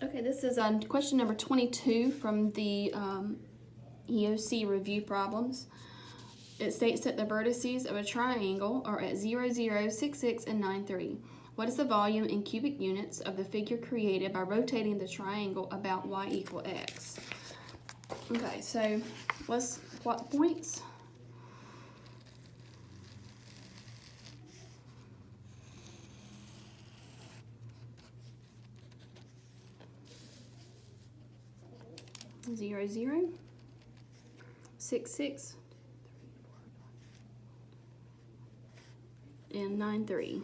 Okay, this is question number 22 from the EOC review problems. It states that the vertices of a triangle are at 0, 0, 6, 6, and 9, 3. What is the volume in cubic units of the figure created by rotating the triangle about y equal x? Okay, so let's plot the points. Zero, 0, 6, 6, and 9, 3.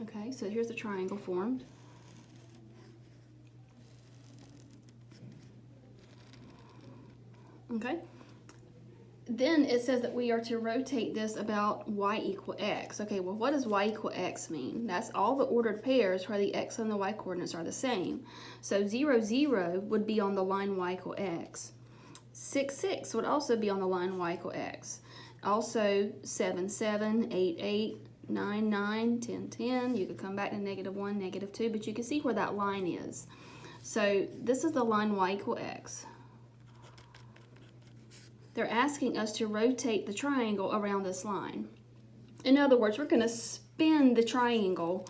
Okay, so here's the triangle formed. Okay, then it says that we are to rotate this about y equal x. Okay, well, what does y equal x mean? That's all the ordered pairs where the x and the y coordinates are the same. So 0, 0 would be on the line y equal x. 6, 6 would also be on the line y equal x. Also 7, 7, 8, 8, 9, 9, 10, 10. You could come back to -1, -2, but you can see where that line is. So this is the line y equal x. They're asking us to rotate the triangle around this line. In other words, we're going to spin the triangle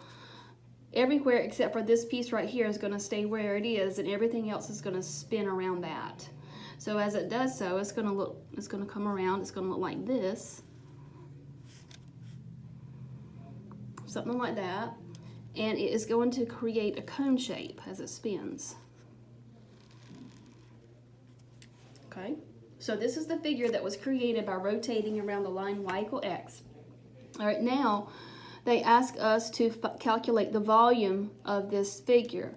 everywhere except for this piece right here is going to stay where it is, and everything else is going to spin around that. So as it does so, it's going to come around, it's going to look like this. Something like that. And it is going to create a cone shape as it spins. Okay? So this is the figure that was created by rotating around the line y equal x. All right, now they ask us to calculate the volume of this figure.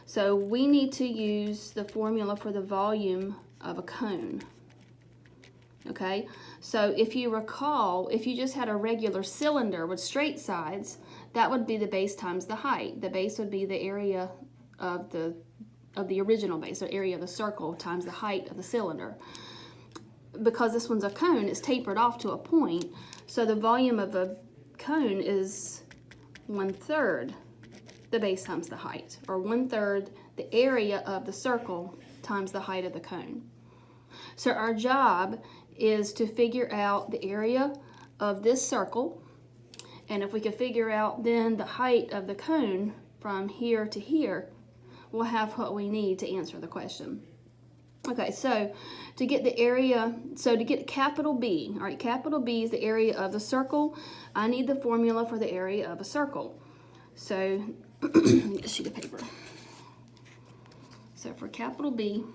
So we need to use the formula for the volume of a cone. Okay, so if you recall, if you just had a regular cylinder with straight sides, that would be the base times the height. The base would be the area of the original base, the area of the circle times the height of the cylinder. Because this one's a cone, it's tapered off to a point, so the volume of a cone is 1/3 the base times the height, or 1/3 the area of the circle times the height of the cone. So our job is to figure out the area of this circle, and if we can figure out then the height of the cone from here to here, we'll have what we need to answer the question. Okay, so to get the area, so to get capital B, all right, capital B is the area of the circle. I need the formula for the area of a circle. So, get a sheet of paper. So for capital B,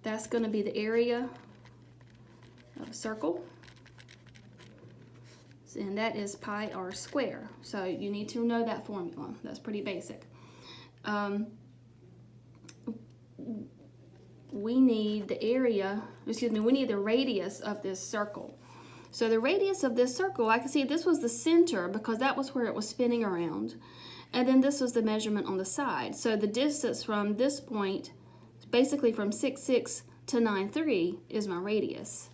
that's going to be the area of a circle. And that is pi r squared. So you need to know that formula. That's pretty basic. We need the area, we need the radius of this circle. So the radius of this circle, I can see this was the center because that was where it was spinning around. And then this was the measurement on the side. So the distance from this point, basically from 6, 6 to 9, 3 is my radius.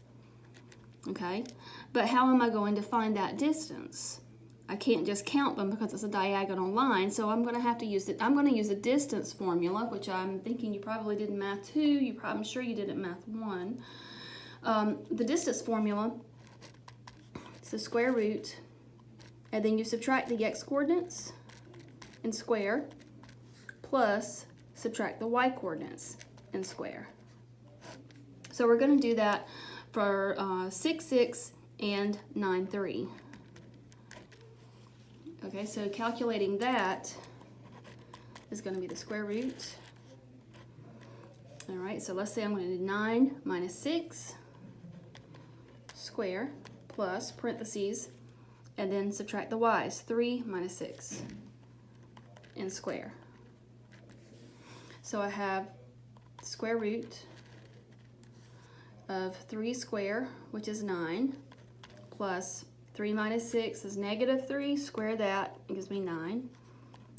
Okay, but how am I going to find that distance? I can't just count them because it's a diagonal line, so I'm going to have to use it. I'm going to use a distance formula, which I'm thinking you probably did in Math 2. I'm sure you did it in Math 1. The distance formula is the square root, and then you subtract the x coordinates and square, plus subtract the y coordinates and square. So we're going to do that for 6, 6 and 9, 3. Okay, so calculating that is going to be the square root. All right, so let's say I'm going to do 9 minus 6 square plus parentheses, and then subtract the y's, 3 minus 6 and square. So I have square root of 3 square, which is 9, plus 3 minus 6 is -3, square that, it gives me 9.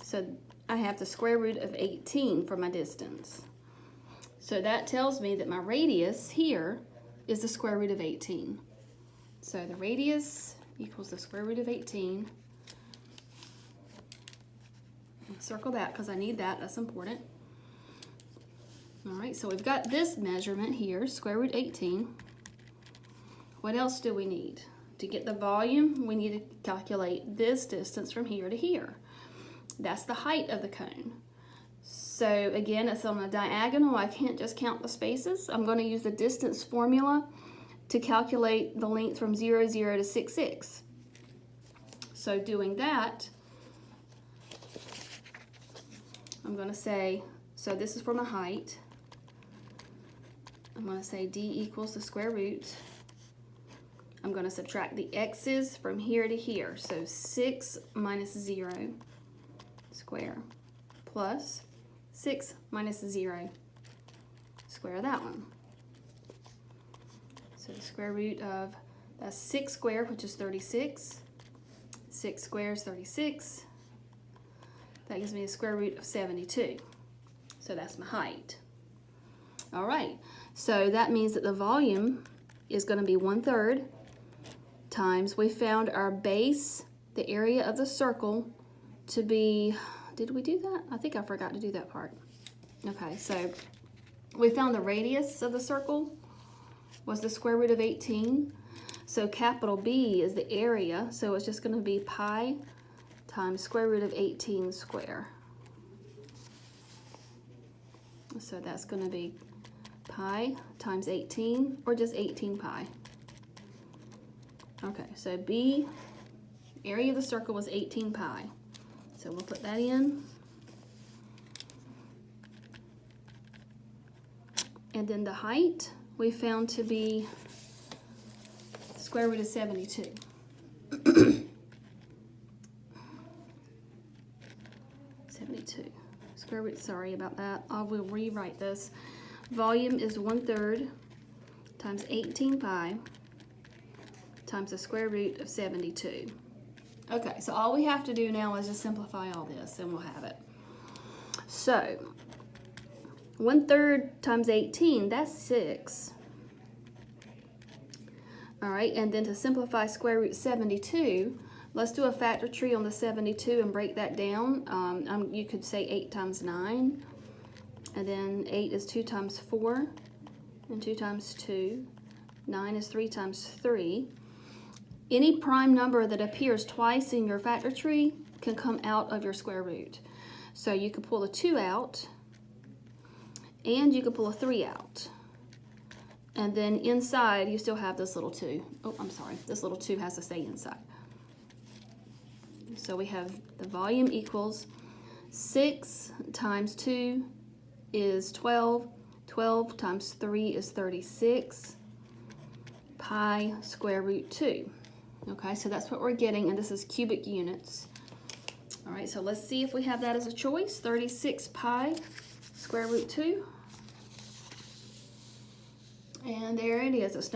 So I have the square root of 18 for my distance. So that tells me that my radius here is the square root of 18. So the radius equals the square root of 18. Circle that because I need that, that's important. All right, so we've got this measurement here, square root 18. What else do we need? To get the volume, we need to calculate this distance from here to here. That's the height of the cone. So again, it's on a diagonal. I can't just count the spaces. I'm going to use the distance formula to calculate the length from 0, 0 to 6, 6. So doing that, I'm going to say, so this is for my height. I'm going to say d equals the square root. I'm going to subtract the x's from here to here. So 6 minus 0 square plus 6 minus 0 square that one. So the square root of, that's 6 squared, which is 36. 6 squared is 36. That gives me a square root of 72. So that's my height. All right, so that means that the volume is going to be 1/3 times, we found our base, the area of the circle, to be, did we do that? I think I forgot to do that part. Okay, so we found the radius of the circle was the square root of 18. So capital B is the area, so it's just going to be pi times square root of 18 square. So that's going to be pi times 18, or just 18 pi. Okay, so B, area of the circle was 18 pi. So we'll put that in. And then the height we found to be square root of 72. 72. Square root, sorry about that. I will rewrite this. Volume is 1/3 times 18 pi times the square root of 72. Okay, so all we have to do now is just simplify all this and we'll have it. So 1/3 times 18, that's 6. All right, and then to simplify square root 72, let's do a factor tree on the 72 and break that down. You could say 8 times 9, and then 8 is 2 times 4, and 2 times 2. 9 is 3 times 3. Any prime number that appears twice in your factor tree can come out of your square root. So you could pull a 2 out, and you could pull a 3 out. And then inside, you still have this little 2. Oh, I'm sorry. This little 2 has to stay inside. So we have the volume equals 6 times 2 is 12. 12 times 3 is 36. Pi square root 2. Okay, so that's what we're getting, and this is cubic units. All right, so let's see if we have that as a choice. 36 pi square root 2. And there it is. It's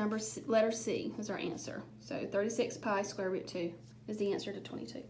letter C is our answer. So 36 pi square root 2 is the answer to 22.